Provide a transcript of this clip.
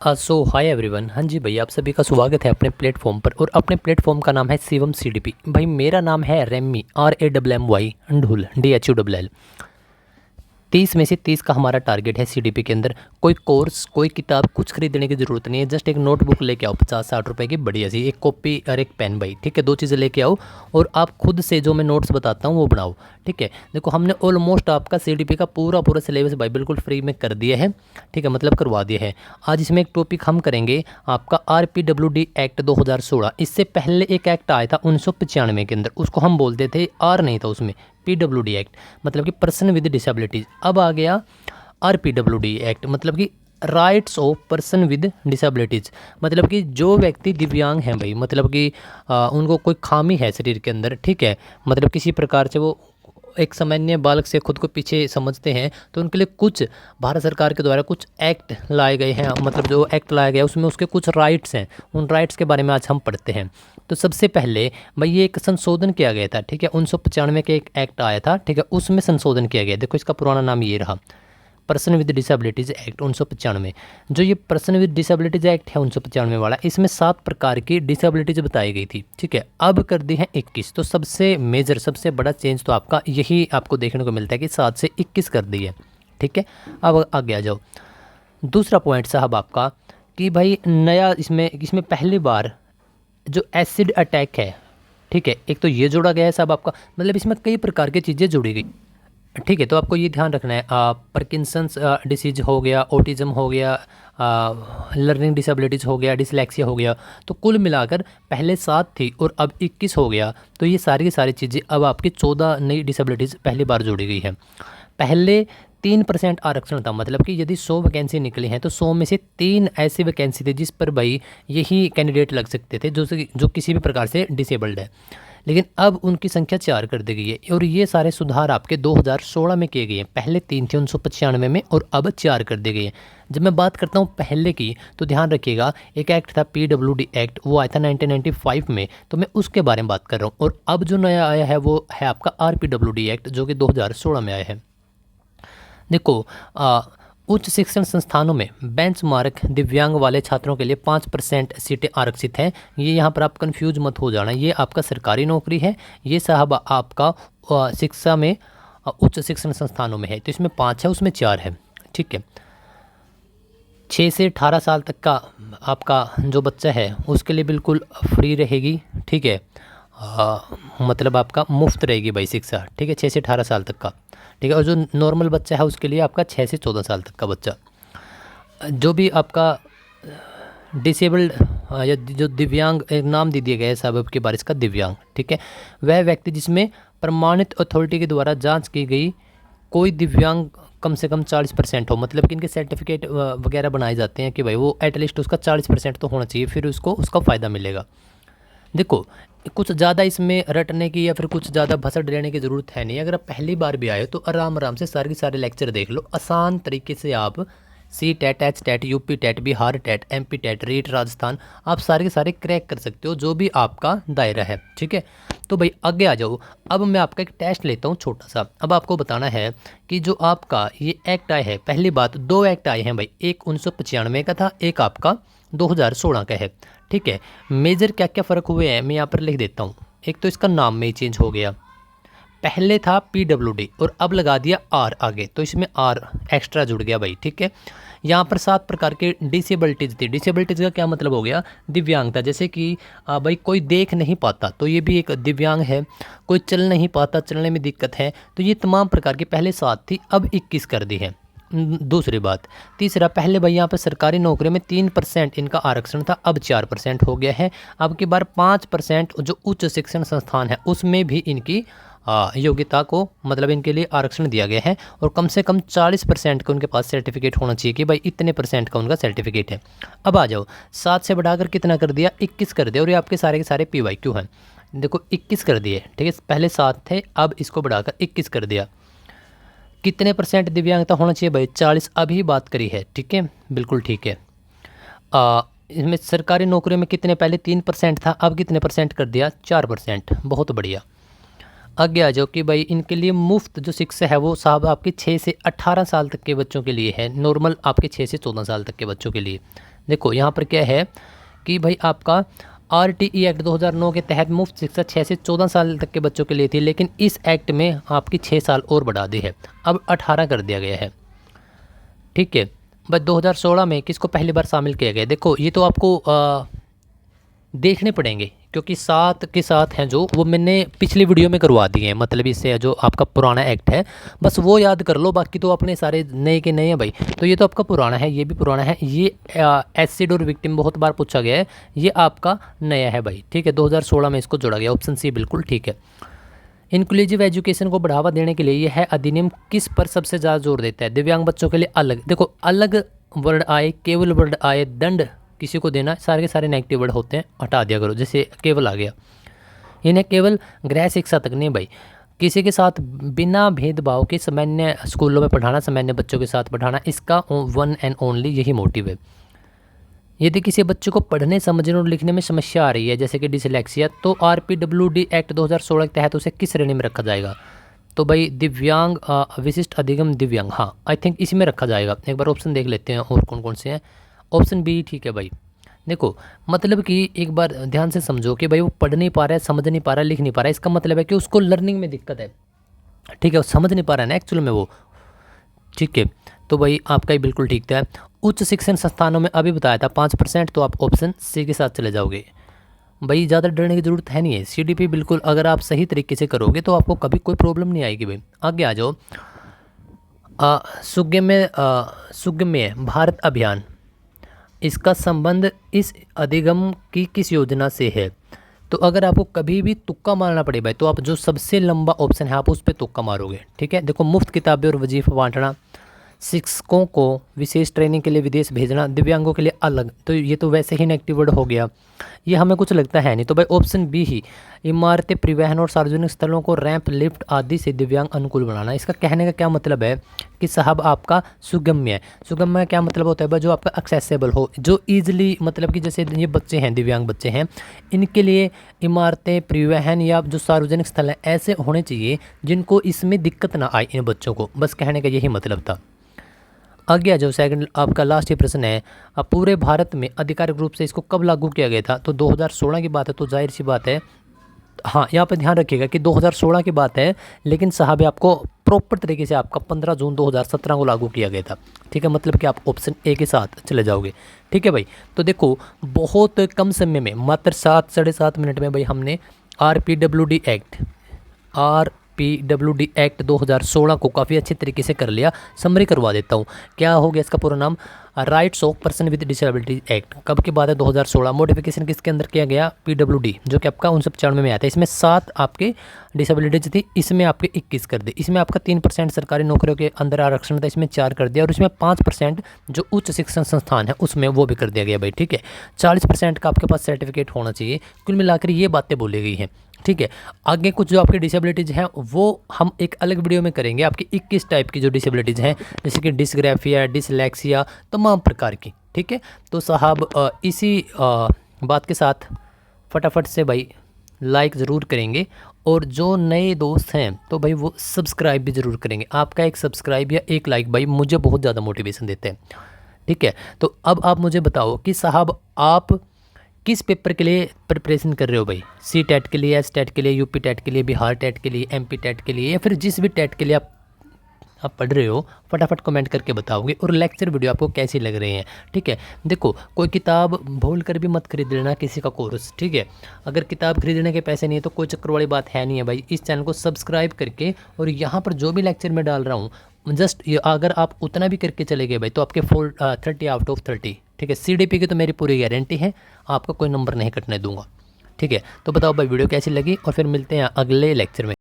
सो hi everyone. हाँ जी भाई, आप सभी का स्वागत है अपने प्लेटफॉर्म पर। और अपने प्लेटफॉर्म का नाम है शिवम सीडीपी। भाई मेरा नाम है रेमी RAMMY ढुल DHULL। 30 में से 30 का हमारा टारगेट है सीडीपी के अंदर। कोई कोर्स, कोई किताब कुछ खरीदने की ज़रूरत नहीं है। जस्ट एक नोटबुक लेके आओ 50-60 रुपए की बढ़िया सी, एक कॉपी और एक पेन भाई, ठीक है। 2 चीज़ें लेके आओ और आप खुद से जो मैं नोट्स बताता हूँ वो बनाओ, ठीक है। देखो हमने ऑलमोस्ट आपका सीडीपी का पूरा पूरा सिलेबस भाई बिल्कुल फ्री में कर दिया है, ठीक है, मतलब करवा दिया है। आज इसमें एक टॉपिक हम करेंगे आपका RPWD एक्ट 2016। इससे पहले एक एक्ट आया था 1995 के अंदर, उसको हम बोलते थे, आर नहीं था उसमें, PWD एक्ट मतलब कि पर्सन विद डिसेबिलिटीज। अब आ गया RPWD एक्ट मतलब कि rights of person with disabilities, मतलब कि जो व्यक्ति दिव्यांग हैं भाई, मतलब कि उनको कोई खामी है शरीर के अंदर, ठीक है, मतलब किसी प्रकार से वो एक सामान्य बालक से खुद को पीछे समझते हैं, तो उनके लिए कुछ भारत सरकार के द्वारा कुछ एक्ट लाए गए हैं। मतलब जो एक्ट लाया गया उसमें उसके कुछ राइट्स हैं, उन राइट्स के बारे में आज हम पढ़ते हैं। तो सबसे पहले भाई ये एक संशोधन किया गया था, ठीक है। 1995 के एक एक्ट आया था, ठीक है, उसमें संशोधन किया गया। देखो इसका पुराना नाम ये रहा, पर्सन विद डिसेबिलिटीज़ एक्ट 1995। जो ये पर्सन विद डिसेबिलिटीज़ एक्ट है 1995 वाला, इसमें 7 प्रकार की डिसेबिलिटीज़ बताई गई थी, ठीक है। अब कर दी है 21। तो सबसे मेजर, सबसे बड़ा चेंज तो आपका यही आपको देखने को मिलता है कि 7 से 21 कर दी है, ठीक है। अब आगे आ जाओ। दूसरा पॉइंट साहब आपका कि भाई नया इसमें इसमें पहली बार जो एसिड अटैक है, ठीक है, एक तो ये जोड़ा गया है साहब आपका, मतलब इसमें कई प्रकार की चीज़ें जोड़ी गई, ठीक है। तो आपको ये ध्यान रखना है, पार्किंसंस डिसीज हो गया, ऑटिज़म हो गया, लर्निंग डिसेबिलिटीज़ हो गया, डिसलेक्सिया हो गया। तो कुल मिलाकर पहले 7 थी और अब 21 हो गया। तो ये सारी की सारी चीज़ें अब आपकी 14 नई डिसेबिलिटीज़ पहली बार जोड़ी गई है। पहले 3% आरक्षण था, मतलब कि यदि 100 वैकेंसी निकली हैं तो 100 में से 3 ऐसी वैकेंसी थी जिस पर भाई यही कैंडिडेट लग सकते थे जो किसी भी प्रकार से डिसेबल्ड है। लेकिन अब उनकी संख्या 4 कर दी गई है और ये सारे सुधार आपके 2016 में किए गए हैं। पहले 3 थे 1995 में और अब 4 कर दी गई है। जब मैं बात करता हूँ पहले की, तो ध्यान रखिएगा, एक एक्ट था PWD एक्ट, वो आया था 1995 में, तो मैं उसके बारे में बात कर रहा हूँ। और अब जो नया आया है वो है आपका RPWD एक्ट, जो कि 2016 में आया है। देखो उच्च शिक्षण संस्थानों में बेंचमार्क दिव्यांग वाले छात्रों के लिए 5% सीटें आरक्षित हैं। ये यहाँ पर आप कंफ्यूज मत हो जाना, ये आपका सरकारी नौकरी है, ये साहब आपका शिक्षा में उच्च शिक्षण संस्थानों में है। तो इसमें 5 है, उसमें 4 है, ठीक है। 6 से 18 साल तक का आपका जो बच्चा है उसके लिए बिल्कुल फ्री रहेगी, ठीक है। मतलब आपका मुफ्त रहेगी भाई शिक्षा, ठीक है, 6 से 18 साल तक का, ठीक है। और जो नॉर्मल बच्चा है उसके लिए आपका 6 से 14 साल तक का बच्चा, जो भी आपका डिसेबल्ड या जो दिव्यांग, एक नाम दे दिया गया है साहब के बारिश का, दिव्यांग, ठीक है, वह व्यक्ति जिसमें प्रमाणित अथॉरिटी के द्वारा जांच की गई कोई दिव्यांग कम से कम 40% हो, मतलब कि इनके सर्टिफिकेट वगैरह बनाए जाते हैं कि भाई वो एटलीस्ट उसका 40% तो होना चाहिए, फिर उसको उसका फ़ायदा मिलेगा। देखो कुछ ज़्यादा इसमें रटने की या फिर कुछ ज़्यादा भसड़ लेने की ज़रूरत है नहीं। अगर आप पहली बार भी आए हो तो आराम आराम से सारे के सारे लेक्चर देख लो, आसान तरीके से आप CTET, HTET, UP TET, Bihar TET, MP TET, REET Rajasthan, आप सारे के सारे क्रैक कर सकते हो, जो भी आपका दायरा है, ठीक है। तो भाई आगे आ जाओ। अब मैं आपका एक टेस्ट लेता हूँ छोटा सा। अब आपको बताना है कि जो आपका ये एक्ट आया है, पहली बात 2 एक्ट आए हैं भाई, एक 1995 का था, एक आपका 2016 का है, ठीक है। मेजर क्या क्या फ़र्क हुए हैं मैं यहाँ पर लिख देता हूँ। एक तो इसका नाम में ही चेंज हो गया, पहले था PWD और अब लगा दिया R आगे, तो इसमें R एक्स्ट्रा जुड़ गया भाई, ठीक है। यहाँ पर 7 प्रकार के डिसेबिलिटीज़ थी। डिसेबिलिटीज़ का क्या मतलब हो गया, दिव्यांगता, जैसे कि भाई कोई देख नहीं पाता तो ये भी एक दिव्यांग है, कोई चल नहीं पाता, चलने में दिक्कत है, तो ये तमाम प्रकार की पहले 7 थी, अब 21 कर दी है। दूसरी बात। तीसरा, पहले भाई यहाँ पर सरकारी नौकरी में 3% इनका आरक्षण था, अब 4% हो गया है। अब की बार 5% जो उच्च शिक्षण संस्थान है उसमें भी इनकी योग्यता को, मतलब इनके लिए आरक्षण दिया गया है। और कम से कम 40% का उनके पास सर्टिफिकेट होना चाहिए कि भाई इतने % का उनका सर्टिफिकेट है। अब आ जाओ, 7 से बढ़ाकर कितना कर दिया, 21 कर दिया। और ये आपके सारे के सारे PYQ हैं, देखो 21 कर दिए, ठीक है। पहले 7 थे, अब इसको बढ़ाकर 21 कर दिया। कितने % दिव्यांगता होना चाहिए भाई, 40 अभी बात करी है, ठीक है, बिल्कुल ठीक है। इसमें सरकारी नौकरी में कितने, पहले 3% था, अब कितने % कर दिया, 4%, बहुत बढ़िया। आगे आ जाओ कि भाई इनके लिए मुफ्त जो शिक्षा है वो साहब आपके 6 से 18 साल तक के बच्चों के लिए है, नॉर्मल आपके 6 से 14 साल तक के बच्चों के लिए। देखो यहाँ पर क्या है कि भाई आपका RTE एक्ट 2009 के तहत मुफ्त शिक्षा 6 से 14 साल तक के बच्चों के लिए थी, लेकिन इस एक्ट में आपकी 6 साल और बढ़ा दी है, अब 18 कर दिया गया है। ठीक है, बस 2016 में किसको पहली बार शामिल किया गया? देखो ये तो आपको देखने पड़ेंगे, क्योंकि साथ के साथ हैं जो वो मैंने पिछली वीडियो में करवा दिए हैं, मतलब इससे जो आपका पुराना एक्ट है बस वो याद कर लो, बाकी तो अपने सारे नए के नए हैं भाई। तो ये तो आपका पुराना है, ये भी पुराना है, ये एसिड और विक्टिम बहुत बार पूछा गया है, ये आपका नया है भाई। ठीक है, 2016 में इसको जोड़ा गया, ऑप्शन सी बिल्कुल ठीक है। इंक्लूसिव एजुकेशन को बढ़ावा देने के लिए यह है अधिनियम किस पर सबसे ज़्यादा जोर देता है? दिव्यांग बच्चों के लिए अलग, देखो अलग वर्ड आए, केवल वर्ड आए, दंड किसी को देना, सारे के सारे नेगेटिव वर्ड होते हैं, हटा दिया करो। जैसे केवल आ गया, इन्हें केवल गृह शिक्षा तक नहीं भाई, किसी के साथ बिना भेदभाव के सामान्य स्कूलों में पढ़ाना, सामान्य बच्चों के साथ पढ़ाना, इसका वन एंड ओनली यही मोटिव है। यदि किसी बच्चे को पढ़ने, समझने और लिखने में समस्या आ रही है जैसे कि डिसलेक्सिया, तो RPWD एक्ट 2016 के तहत उसे किस श्रेणी में रखा जाएगा? तो भाई दिव्यांग विशिष्ट अधिगम दिव्यांग, हाँ आई थिंक इसी में रखा जाएगा। एक बार ऑप्शन देख लेते हैं और कौन कौन से हैं। ऑप्शन बी ठीक है भाई। देखो मतलब कि एक बार ध्यान से समझो कि भाई वो पढ़ नहीं पा रहा है, समझ नहीं पा रहा है, लिख नहीं पा रहा है, इसका मतलब है कि उसको लर्निंग में दिक्कत है। ठीक है, वो समझ नहीं पा रहा है ना एक्चुअल में वो। ठीक है, तो भाई आपका ही बिल्कुल ठीक था। उच्च शिक्षण संस्थानों में अभी बताया था 5%, तो आप ऑप्शन सी के साथ चले जाओगे। भाई ज़्यादा डरने की ज़रूरत है नहीं है, CDP बिल्कुल अगर आप सही तरीके से करोगे तो आपको कभी कोई प्रॉब्लम नहीं आएगी भाई। आगे आ जाओ। सुगम्य भारत अभियान, इसका संबंध इस अधिगम की किस योजना से है? तो अगर आपको कभी भी तुक्का मारना पड़े भाई, तो आप जो सबसे लंबा ऑप्शन है आप उस पर तुक्का मारोगे। ठीक है, देखो मुफ्त किताबें और वजीफा बांटना, शिक्षकों को विशेष ट्रेनिंग के लिए विदेश भेजना, दिव्यांगों के लिए अलग, तो ये तो वैसे ही नेगेटिव वर्ड हो गया, ये हमें कुछ लगता है नहीं। तो भाई ऑप्शन बी ही, इमारतें, परिवहन और सार्वजनिक स्थलों को रैंप, लिफ्ट आदि से दिव्यांग अनुकूल बनाना। इसका कहने का क्या मतलब है कि साहब आपका सुगम्य है। सुगम्य क्या मतलब होता है भाई? जो आपका एक्सेसिबल हो, जो ईजिली, मतलब कि जैसे ये बच्चे हैं, दिव्यांग बच्चे हैं, इनके लिए इमारतें, परिवहन या जो सार्वजनिक स्थल हैं ऐसे होने चाहिए जिनको इसमें दिक्कत ना आए इन बच्चों को, बस कहने का यही मतलब था। आगे आ जाओ, सेकंड आपका लास्ट ही प्रश्न है, अब पूरे भारत में आधिकारिक रूप से इसको कब लागू किया गया था? तो 2016 की बात है, तो जाहिर सी बात है, हाँ यहाँ पर ध्यान रखिएगा कि 2016 की बात है, लेकिन साहब आपको प्रॉपर तरीके से आपका 15 जून 2017 को लागू किया गया था। ठीक है, मतलब कि आप ऑप्शन ए के साथ चले जाओगे। ठीक है भाई, तो देखो बहुत कम समय में, मात्र 7-7.5 मिनट में भाई हमने RPWD एक्ट 2016 को काफ़ी अच्छे तरीके से कर लिया। समरी करवा देता हूँ, क्या हो गया इसका पूरा नाम? Rights of person with disability act. कब की बात है? 2016। मॉडिफिकेशन किसके अंदर किया गया? PWD, जो कि आपका 1995 में आया था। इसमें 7 आपके डिसेबिलिटीज थी, इसमें आपके 21 कर दिए। इसमें आपका 3% सरकारी नौकरियों के अंदर आरक्षण था, इसमें 4 कर दिया, और इसमें 5% जो उच्च शिक्षण संस्थान है उसमें वो भी कर दिया गया भाई। ठीक है, 40% का आपके पास सर्टिफिकेट होना चाहिए। कुल मिलाकर ये बातें बोली गई हैं। ठीक है, आगे कुछ जो आपकी डिसेबिलिटीज़ हैं वो हम एक अलग वीडियो में करेंगे। आपकी 21 टाइप की जो डिसेबिलिटीज़ हैं, जैसे कि डिसग्राफिया, डिसलेक्सिया, तमाम प्रकार की। ठीक है, तो साहब इसी बात के साथ फटाफट से भाई लाइक ज़रूर करेंगे, और जो नए दोस्त हैं तो भाई वो सब्सक्राइब भी ज़रूर करेंगे। आपका एक सब्सक्राइब या एक लाइक भाई मुझे बहुत ज़्यादा मोटिवेशन देते हैं। ठीक है, तो अब आप मुझे बताओ कि साहब आप किस पेपर के लिए प्रिपरेशन कर रहे हो भाई? CTET के लिए, STET के लिए, UP टेट के लिए, बिहार टेट के लिए, MP टेट के लिए, या फिर जिस भी टेट के लिए आप पढ़ रहे हो, फटाफट कमेंट करके बताओगे। और लेक्चर वीडियो आपको कैसी लग रहे हैं? ठीक है, देखो कोई किताब भूल कर भी मत खरीद लेना किसी का कोर्स। ठीक है, अगर किताब खरीदने के पैसे नहीं है तो कोई चक्कर वाली बात है नहीं है भाई। इस चैनल को सब्सक्राइब करके, और यहाँ पर जो भी लेक्चर मैं डाल रहा हूँ जस्ट अगर आप उतना भी करके चले गए भाई तो आपके 30 आउट ऑफ 30। ठीक है, CDP की तो मेरी पूरी गारंटी है, आपका कोई नंबर नहीं कटने दूंगा। ठीक है, तो बताओ भाई वीडियो कैसी लगी, और फिर मिलते हैं अगले लेक्चर में।